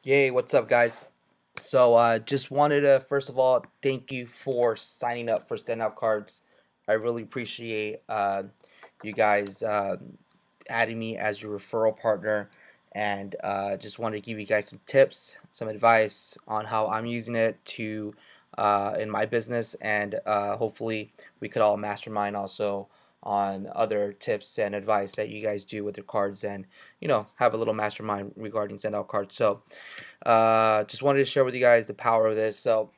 Yay, what's up, guys? So, just wanted to first of all thank you for signing up for Standout Cards. I really appreciate you guys adding me as your referral partner, and just wanted to give you guys some tips, some advice on how I'm using it to in my business, and hopefully we could all mastermind also on other tips and advice that you guys do with your cards, and have a little mastermind regarding Standout Cards. So, just wanted to share with you guys the power of this. So,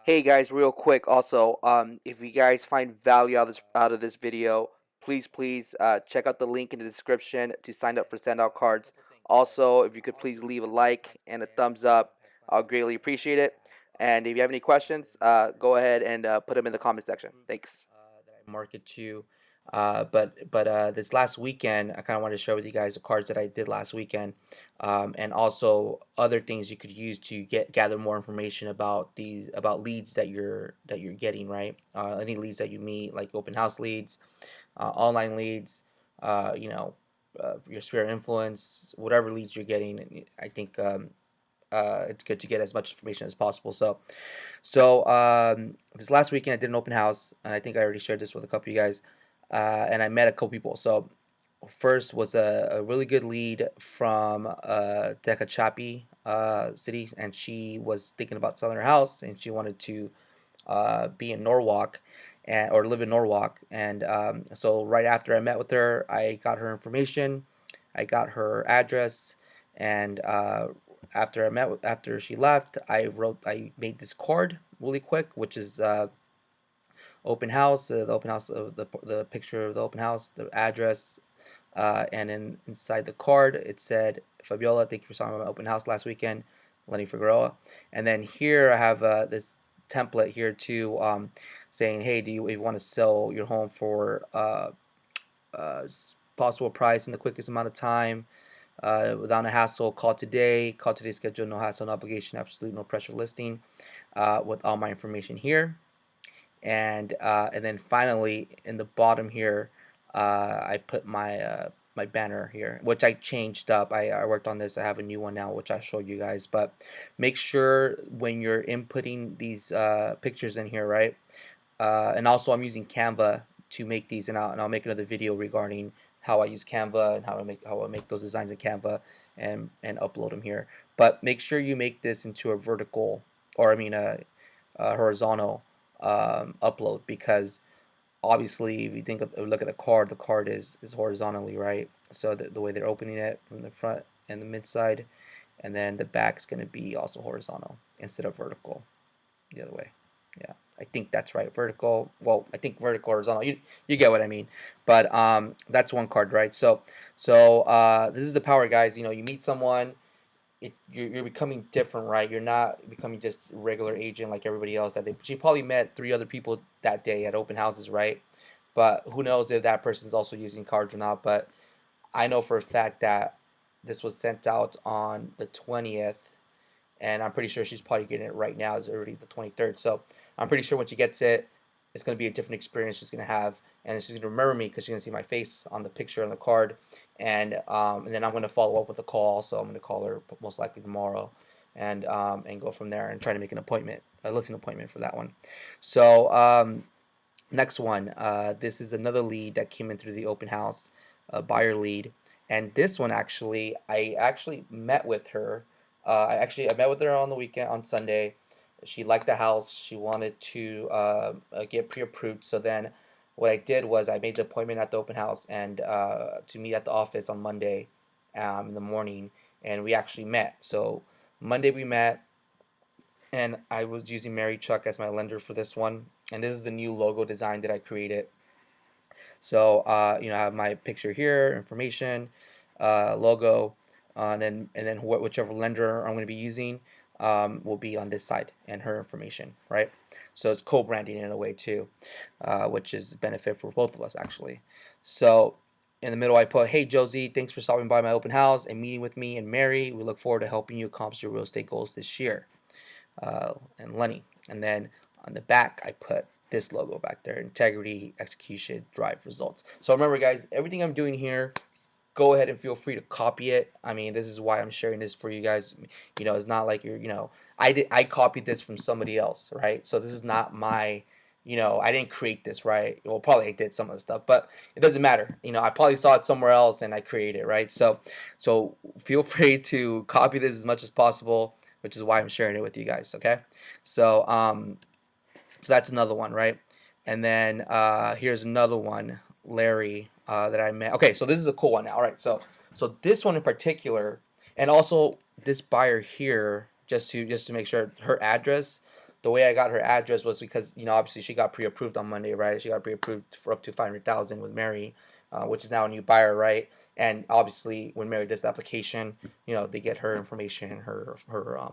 hey guys, real quick, also, if you guys find value out of this video, please check out the link in the description to sign up for Standout Cards. Also, if you could please leave a like and a thumbs up, I'll greatly appreciate it. And if you have any questions, go ahead and put them in the comment section. Thanks. That I market to. But this last weekend, I kind of wanted to share with you guys the cards that I did last weekend, and also other things you could use to gather more information about leads that you're getting, right. Any leads that you meet, like open house leads, online leads, uh, you know your sphere of influence, whatever leads you're getting. I think it's good to get as much information as possible. So this last weekend I did an open house, and I think I already shared this with a couple of you guys, and I met a couple people. So first was a really good lead from Tehachapi city, and she was thinking about selling her house, and she wanted to be in Norwalk, or live in Norwalk. And so right after I met with her, I got her information, I got her address, and after she left, I made this card really quick, which is open house, the open house of the picture of the open house, the address, and inside the card it said, Fabiola, thank you for signing my open house last weekend, Lenny Figueroa. And then here I have this template here too, saying, hey, do you want to sell your home for uh, possible price in the quickest amount of time, without a hassle, call today, schedule, no hassle, no obligation, absolute no pressure listing, with all my information here. And then finally in the bottom here, I put my banner here, which I changed up. I worked on this. I have a new one now, which I showed you guys. But make sure when you're inputting these pictures in here, right? And also I'm using Canva to make these, and I'll make another video regarding how I use Canva and how I make those designs in Canva, and upload them here. But make sure you make this into a vertical, or I mean a horizontal upload, because obviously if you look at the card is horizontally, right. So the way they're opening it from the front and the mid side, and then the back's going to be also horizontal instead of vertical, the other way. Yeah, I think that's right. Vertical. Well, I think vertical, horizontal. You get what I mean. But that's one card, right? So this is the power, guys. You meet someone, you're becoming different, right? You're not becoming just a regular agent like everybody else. She probably met three other people that day at open houses, right? But who knows if that person's also using cards or not. But I know for a fact that this was sent out on the 20th, and I'm pretty sure she's probably getting it right now. It's already the 23rd, so I'm pretty sure when she gets it, it's going to be a different experience she's going to have, and she's going to remember me because she's going to see my face on the picture on the card, and then I'm going to follow up with a call. Also, I'm going to call her most likely tomorrow, and go from there and try to make an appointment, a listing appointment for that one. So next one, this is another lead that came in through the open house, a buyer lead, and this one actually, I actually met with her. I met with her on the weekend, on Sunday. She liked the house. She wanted to get pre-approved. So then, what I did was I made the appointment at the open house, and to meet at the office on Monday, in the morning, and we actually met. So Monday we met, and I was using Mary Chuck as my lender for this one. And this is the new logo design that I created. So I have my picture here, information, logo, and then whichever lender I'm going to be using will be on this side, and her information, right? So it's co-branding in a way too, which is a benefit for both of us actually. So in the middle I put, hey Josie, thanks for stopping by my open house and meeting with me and Mary. We look forward to helping you accomplish your real estate goals this year, and Lenny. And then on the back, I put this logo back there: integrity, execution, drive results. So remember, guys, everything I'm doing here go ahead and feel free to copy it. I mean, this is why I'm sharing this for you guys. It's not like I copied this from somebody else, right? So this is not my, I didn't create this, right? Well, probably I did some of the stuff, but it doesn't matter. I probably saw it somewhere else and I created it, right? So feel free to copy this as much as possible, which is why I'm sharing it with you guys, okay? So that's another one, right? And then here's another one, Larry, that I met. Okay, so this is a cool one now. All right, so this one in particular, and also this buyer here, just to make sure her address. The way I got her address was because obviously she got pre-approved on Monday, right? She got pre-approved for up to 500,000 with Mary, which is now a new buyer, right? And obviously when Mary does the application, they get her information, her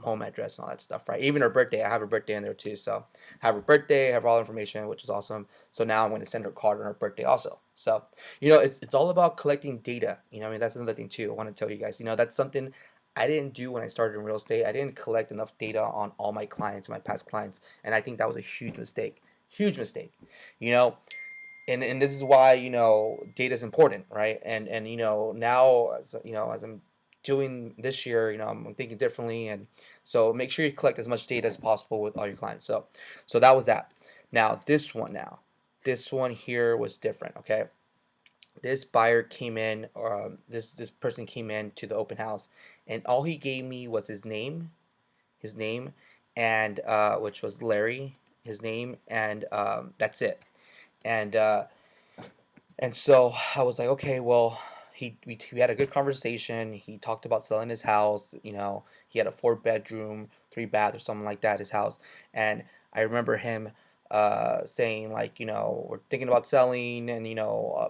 home address and all that stuff, right? Even her birthday, I have her birthday in there too. So have her birthday, have all information, which is awesome. So now I'm going to send her a card on her birthday also. So it's all about collecting data. I mean, that's another thing too. I want to tell you guys, that's something I didn't do when I started in real estate. I didn't collect enough data on all my clients, my past clients, and I think that was a huge mistake. Huge mistake. You know, and this is why data is important, right? And now as I'm doing this year, I'm thinking differently, and so make sure you collect as much data as possible with all your clients. So that was that. Now this one here was different. Okay, this buyer came in, or this person came in to the open house, and all he gave me was his name, and which was Larry, his name, and that's it. And uh, and so I was like, okay, well, we had a good conversation. He talked about selling his house. He had a 4 bedroom, 3 bath, or something like that, his house. And I remember him saying, like, we're thinking about selling and,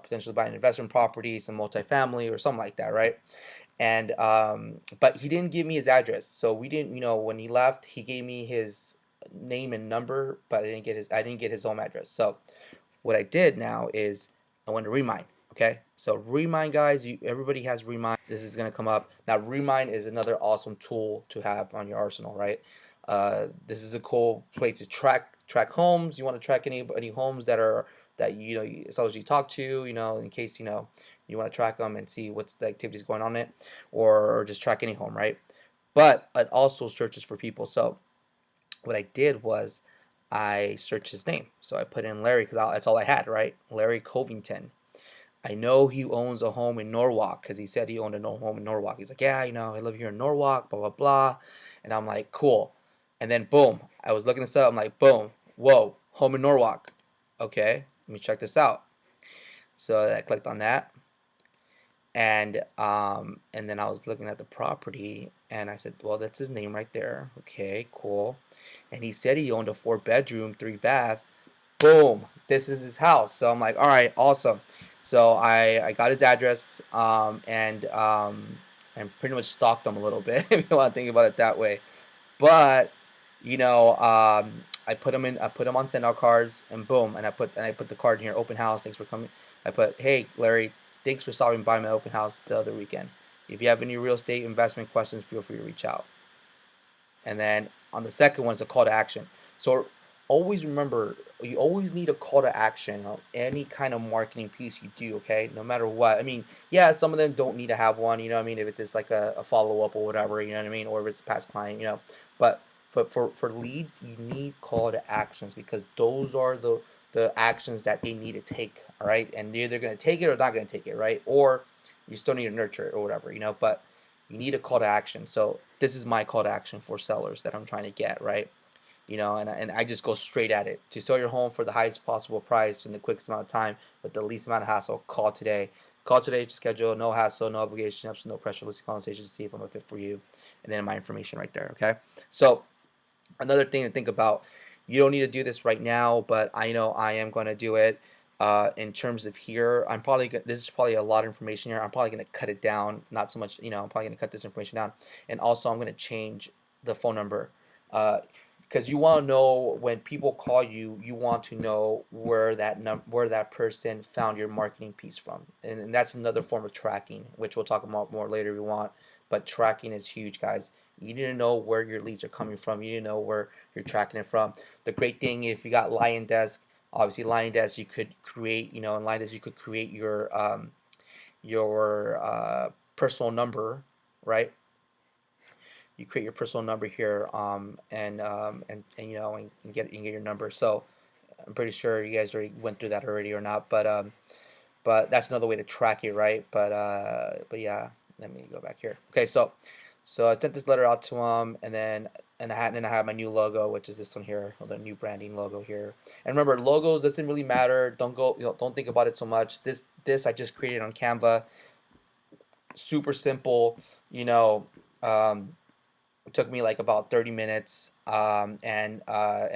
potentially buying investment property, some multifamily or something like that, right? And but he didn't give me his address. So we didn't, when he left, he gave me his name and number, but I didn't get his home address. So what I did now is I went to Remind. Okay, so Remind, guys, everybody has Remind. This is gonna come up now. Remind is another awesome tool to have on your arsenal, right? This is a cool place to track homes. You want to track any homes that sellers you talk to, in case you want to track them and see what's the activities going on it, or just track any home, right? But it also searches for people. So what I did was I searched his name. So I put in Larry because that's all I had, right? Larry Covington. I know he owns a home in Norwalk because he said he owned a home in Norwalk. He's like, yeah, I live here in Norwalk, blah, blah, blah. And I'm like, cool. And then, boom, I was looking this up. I'm like, boom, whoa, home in Norwalk. Okay, let me check this out. So I clicked on that. And then I was looking at the property and I said, well, that's his name right there. Okay, cool. And he said he owned a 4 bedroom, 3 bath. Boom, this is his house. So I'm like, all right, awesome. So I got his address, and pretty much stalked him a little bit if you want to think about it that way. But I put him on send out cards, and boom, and I put the card here, open house. Thanks for coming. I put, hey Larry, thanks for stopping by my open house the other weekend. If you have any real estate investment questions, feel free to reach out. And then on the second one is a call to action. So always remember, you always need a call to action on any kind of marketing piece you do, okay? No matter what. I mean, yeah, some of them don't need to have one, you know what I mean? If it's just like a follow up or whatever, you know what I mean? Or if it's a past client, But for leads, you need call to actions because those are the actions that they need to take, all right? And they're either going to take it or not going to take it, right? Or you still need to nurture it or whatever, but you need a call to action. So this is my call to action for sellers that I'm trying to get, right? And I just go straight at it. To sell your home for the highest possible price in the quickest amount of time with the least amount of hassle, call today. Call today to schedule, no hassle, no obligation, absolutely no pressure, listing conversation to see if I'm a fit for you. And then my information right there, okay? So another thing to think about, you don't need to do this right now, but I know I am going to do it. In terms of here, this is probably a lot of information here. I'm probably going to cut it down, not so much, I'm probably going to cut this information down. And also I'm going to change the phone number. Because you want to know when people call you, you want to know where that person found your marketing piece from, and that's another form of tracking, which we'll talk about more later if you want. But tracking is huge, guys. You need to know where your leads are coming from. You need to know where you're tracking it from. The great thing, if you got LionDesk, obviously LionDesk, you could create, in LionDesk you could create your personal number, right? You create your personal number here, and you know, and get your number. So I'm pretty sure you guys already went through that already or not, but that's another way to track it, right? But yeah, let me go back here. Okay, so I sent this letter out to him, and I had my new logo, which is this one here, or the new branding logo here. And remember, logos doesn't really matter. Don't think about it so much. This I just created on Canva, super simple. You know, it took me like about 30 minutes, and I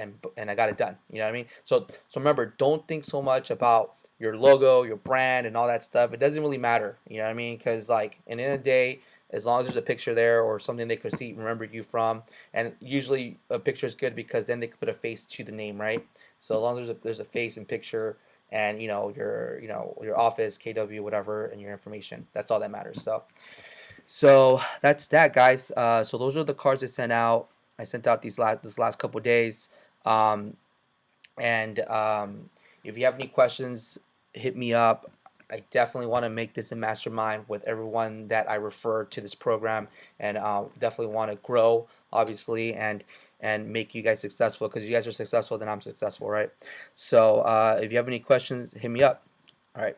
got it done. You know what I mean? So remember, don't think so much about your logo, your brand, and all that stuff. It doesn't really matter. You know what I mean? Because like, in the end of the day, as long as there's a picture there or something they could see, remember you from, and usually a picture is good because then they can put a face to the name, right? So as long as there's a face and picture, and your office, KW, whatever, and your information, that's all that matters. So that's that, guys. So those are the cards I sent out. I sent out this last couple days. Um, and if you have any questions, hit me up. I definitely want to make this a mastermind with everyone that I refer to this program, and definitely want to grow, obviously, and make you guys successful. Because you guys are successful, then I'm successful, right? So if you have any questions, hit me up. All right.